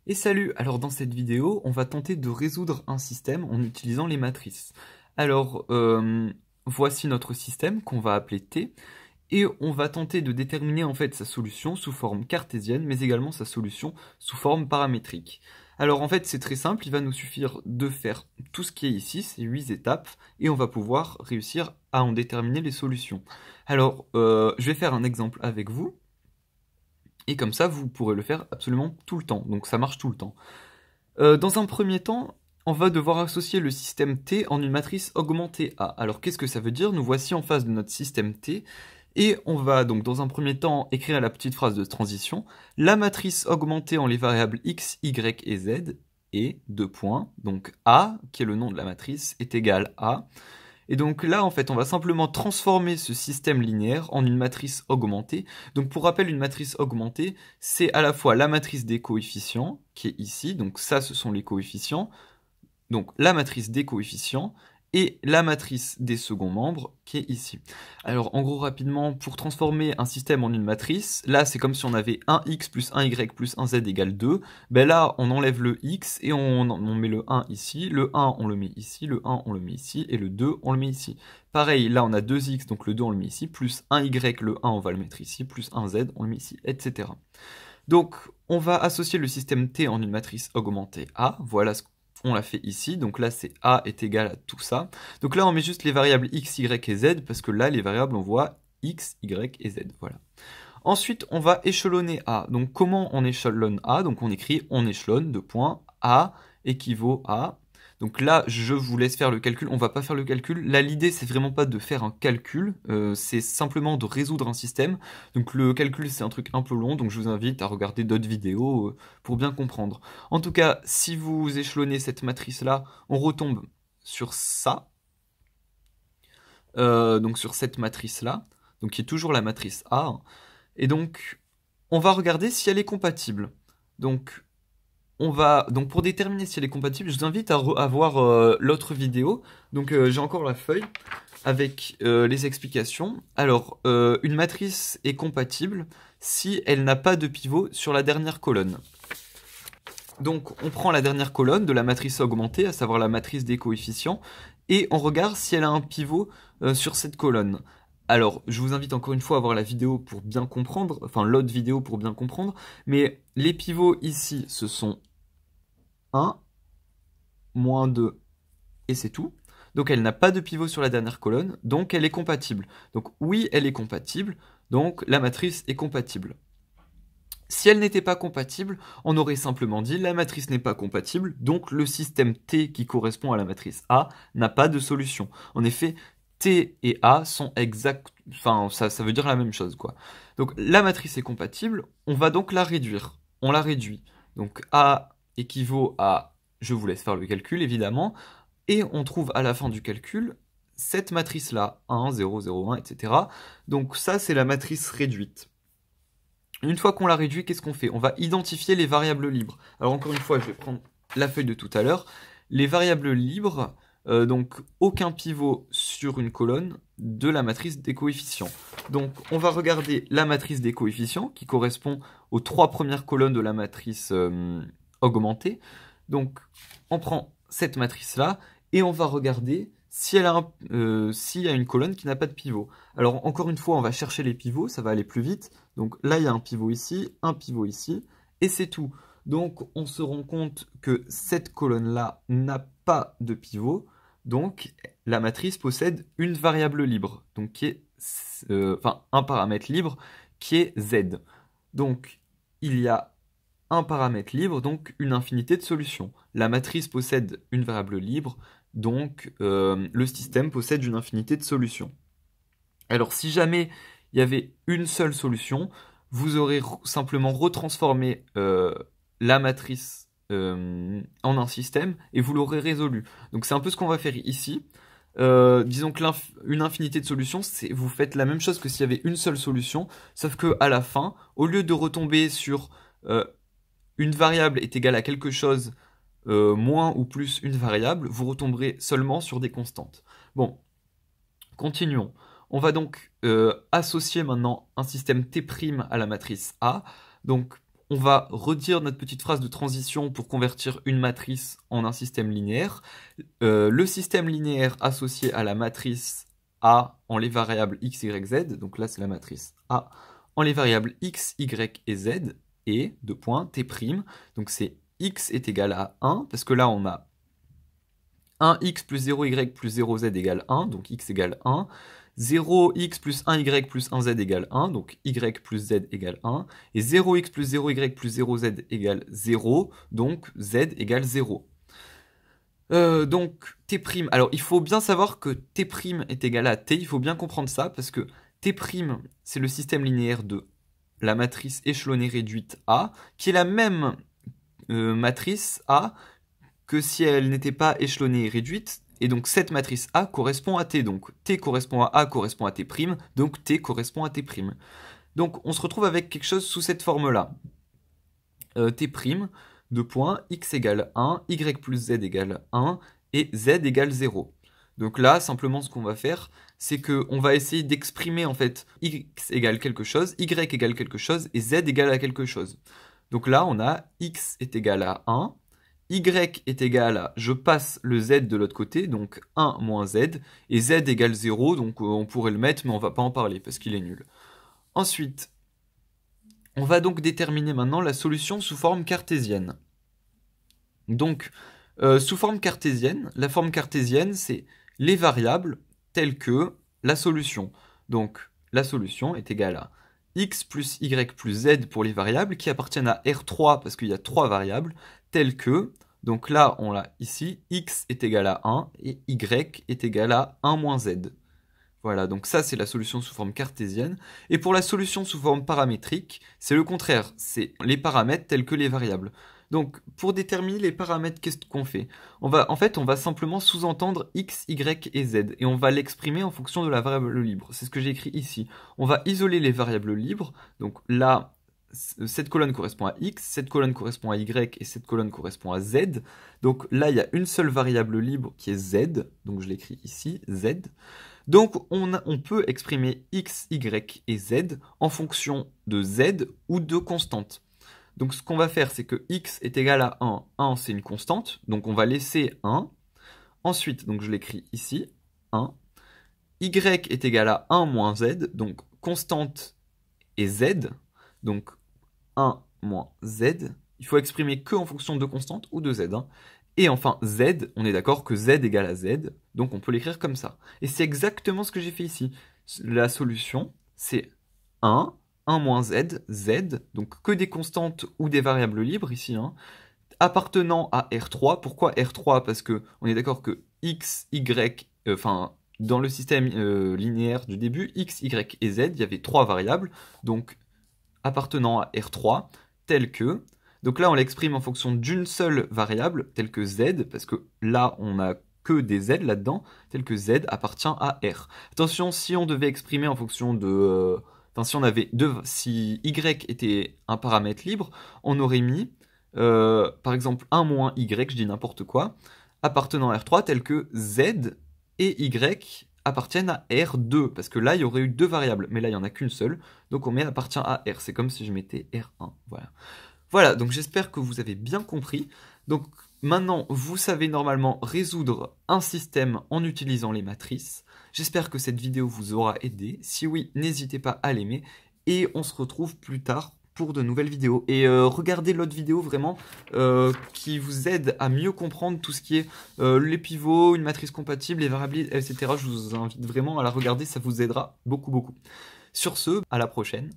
Et salut! Alors dans cette vidéo, on va tenter de résoudre un système en utilisant les matrices. Alors, voici notre système qu'on va appeler T, et on va tenter de déterminer en fait sa solution sous forme cartésienne, mais également sa solution sous forme paramétrique. Alors en fait c'est très simple, il va nous suffire de faire tout ce qui est ici, ces 8 étapes, et on va pouvoir réussir à en déterminer les solutions. Alors, je vais faire un exemple avec vous. Et comme ça, vous pourrez le faire absolument tout le temps. Donc ça marche tout le temps. Dans un premier temps, on va devoir associer le système T en une matrice augmentée A. Alors qu'est-ce que ça veut dire? Nous voici en face de notre système T. Et on va donc dans un premier temps écrire la petite phrase de transition. La matrice augmentée en les variables x, y et z. Et, deux points, donc A, qui est le nom de la matrice, est égal à... Et donc là, en fait, on va simplement transformer ce système linéaire en une matrice augmentée. Donc pour rappel, une matrice augmentée, c'est à la fois la matrice des coefficients, qui est ici, donc ça, ce sont les coefficients, donc la matrice des coefficients, et la matrice des seconds membres, qui est ici. Alors en gros, rapidement, pour transformer un système en une matrice, là c'est comme si on avait un x plus un y plus un z égale 2, ben là on enlève le x et on met le 1 ici, le 1 on le met ici, le 1 on le met ici, et le 2 on le met ici. Pareil, là on a 2x, donc le 2 on le met ici, plus 1y, le 1 on va le mettre ici, plus 1z on le met ici, etc. Donc on va associer le système T en une matrice augmentée A, voilà ce on l'a fait ici, donc là c'est A est égal à tout ça. Donc là on met juste les variables x, y et z, parce que là les variables on voit x, y et z, voilà. Ensuite on va échelonner A, donc comment on échelonne A? Donc on écrit on échelonne, deux points, A équivaut à... Donc là, je vous laisse faire le calcul, on va pas faire le calcul. Là, l'idée, c'est vraiment pas de faire un calcul, c'est simplement de résoudre un système. Donc le calcul, c'est un truc un peu long, donc je vous invite à regarder d'autres vidéos pour bien comprendre. En tout cas, si vous échelonnez cette matrice-là, on retombe sur ça, donc sur cette matrice-là, donc qui est toujours la matrice A. Et donc, on va regarder si elle est compatible. Donc pour déterminer si elle est compatible, je vous invite à voir l'autre vidéo. Donc j'ai encore la feuille avec les explications. Alors, une matrice est compatible si elle n'a pas de pivot sur la dernière colonne. Donc on prend la dernière colonne de la matrice augmentée, à savoir la matrice des coefficients, et on regarde si elle a un pivot sur cette colonne. Alors, je vous invite encore une fois à voir la vidéo pour bien comprendre, enfin l'autre vidéo pour bien comprendre, mais les pivots ici, ce sont 1, moins 2, et c'est tout. Donc elle n'a pas de pivot sur la dernière colonne, donc elle est compatible. Donc oui, elle est compatible, donc la matrice est compatible. Si elle n'était pas compatible, on aurait simplement dit la matrice n'est pas compatible, donc le système T qui correspond à la matrice A n'a pas de solution. En effet, T et A sont exacts, enfin ça veut dire la même chose quoi. Donc la matrice est compatible, on va donc la réduire. On la réduit. Donc A équivaut à, je vous laisse faire le calcul évidemment, et on trouve à la fin du calcul cette matrice-là, 1, 0, 0, 1, etc. Donc ça c'est la matrice réduite. Une fois qu'on l'a réduit, qu'est-ce qu'on fait? On va identifier les variables libres. Alors encore une fois, je vais prendre la feuille de tout à l'heure. Les variables libres, donc aucun pivot sur une colonne de la matrice des coefficients. Donc on va regarder la matrice des coefficients qui correspond aux 3 premières colonnes de la matrice augmentée. Donc on prend cette matrice-là et on va regarder si elle a s'il y a une colonne qui n'a pas de pivot. Alors encore une fois, on va chercher les pivots, ça va aller plus vite. Donc là, il y a un pivot ici, et c'est tout. Donc on se rend compte que cette colonne-là n'a pas de pivot, donc la matrice possède une variable libre, donc qui est, enfin un paramètre libre qui est z. Donc il y a un paramètre libre, donc une infinité de solutions. La matrice possède une variable libre, donc le système possède une infinité de solutions. Alors si jamais il y avait une seule solution, vous aurez simplement retransformé la matrice en un système et vous l'aurez résolu. Donc c'est un peu ce qu'on va faire ici. Disons que une infinité de solutions, vous faites la même chose que s'il y avait une seule solution, sauf que à la fin, au lieu de retomber sur une variable est égale à quelque chose moins ou plus une variable, vous retomberez seulement sur des constantes. Bon, continuons. On va donc associer maintenant un système T' à la matrice A. Donc on va redire notre petite phrase de transition pour convertir une matrice en un système linéaire. Le système linéaire associé à la matrice A en les variables x, y, z, donc là c'est la matrice A, en les variables x, y et z, et, deux points, t', donc c'est x est égal à 1, parce que là on a 1x plus 0y plus 0z égale 1, donc x égale 1, 0x plus 1y plus 1z égale 1, donc y plus z égale 1, et 0x plus 0y plus 0z égale 0, donc z égale 0. Donc t', alors il faut bien savoir que t' est égal à t, il faut bien comprendre ça, parce que t' c'est le système linéaire de la matrice échelonnée réduite A, qui est la même matrice A que si elle n'était pas échelonnée et réduite, et donc cette matrice A correspond à T, donc T correspond à A correspond à T', donc T correspond à T'. Donc on se retrouve avec quelque chose sous cette forme-là. T', deux points, x égale 1, y plus z égale 1, et z égale 0. Donc là, simplement ce qu'on va faire, c'est qu'on va essayer d'exprimer en fait x égale quelque chose, y égale quelque chose, et z égale à quelque chose. Donc là, on a x est égal à 1, y est égal à, je passe le z de l'autre côté, donc 1 moins z, et z égale 0, donc on pourrait le mettre, mais on va pas en parler, parce qu'il est nul. Ensuite, on va donc déterminer maintenant la solution sous forme cartésienne. Donc, sous forme cartésienne, la forme cartésienne, c'est les variables telles que la solution. Donc, la solution est égale à x plus y plus z pour les variables qui appartiennent à R3 parce qu'il y a 3 variables, telles que, donc là on l'a ici, x est égal à 1 et y est égal à 1 moins z. Voilà, donc ça c'est la solution sous forme cartésienne. Et pour la solution sous forme paramétrique, c'est le contraire, c'est les paramètres tels que les variables. Donc pour déterminer les paramètres, qu'est-ce qu'on fait? On va simplement sous-entendre x, y et z, et on va l'exprimer en fonction de la variable libre. C'est ce que j'ai écrit ici. On va isoler les variables libres, donc là, cette colonne correspond à x, cette colonne correspond à y, et cette colonne correspond à z. Donc là, il y a une seule variable libre qui est z, donc je l'écris ici, z. Donc on peut exprimer x, y et z en fonction de z ou de constantes. Donc ce qu'on va faire, c'est que x est égal à 1. 1, c'est une constante, donc on va laisser 1. Ensuite, donc je l'écris ici, 1. Y est égal à 1 moins z, donc constante et z. Donc 1 moins z. Il faut exprimer que en fonction de constante ou de z. Et enfin, z, on est d'accord que z égale à z, donc on peut l'écrire comme ça. Et c'est exactement ce que j'ai fait ici. La solution, c'est 1 moins z, z, donc que des constantes ou des variables libres ici, appartenant à R3. Pourquoi R3? Parce que on est d'accord que x, y, dans le système linéaire du début, x, y et z, il y avait 3 variables, donc appartenant à R3, telles que... Donc là, on l'exprime en fonction d'une seule variable, telle que z, parce que là, on n'a que des z là-dedans, telle que z appartient à R. Attention, si on devait exprimer en fonction de... si y était un paramètre libre, on aurait mis, par exemple, 1 moins y, je dis n'importe quoi, appartenant à R3, tel que z et y appartiennent à R2, parce que là, il y aurait eu 2 variables, mais là, il n'y en a qu'une seule, donc on met appartient à R. C'est comme si je mettais R1, voilà. Voilà, donc j'espère que vous avez bien compris. Donc maintenant, vous savez normalement résoudre un système en utilisant les matrices. J'espère que cette vidéo vous aura aidé. Si oui, n'hésitez pas à l'aimer. Et on se retrouve plus tard pour de nouvelles vidéos. Et regardez l'autre vidéo vraiment qui vous aide à mieux comprendre tout ce qui est les pivots, une matrice compatible, les variables, etc. Je vous invite vraiment à la regarder, ça vous aidera beaucoup, beaucoup. Sur ce, à la prochaine.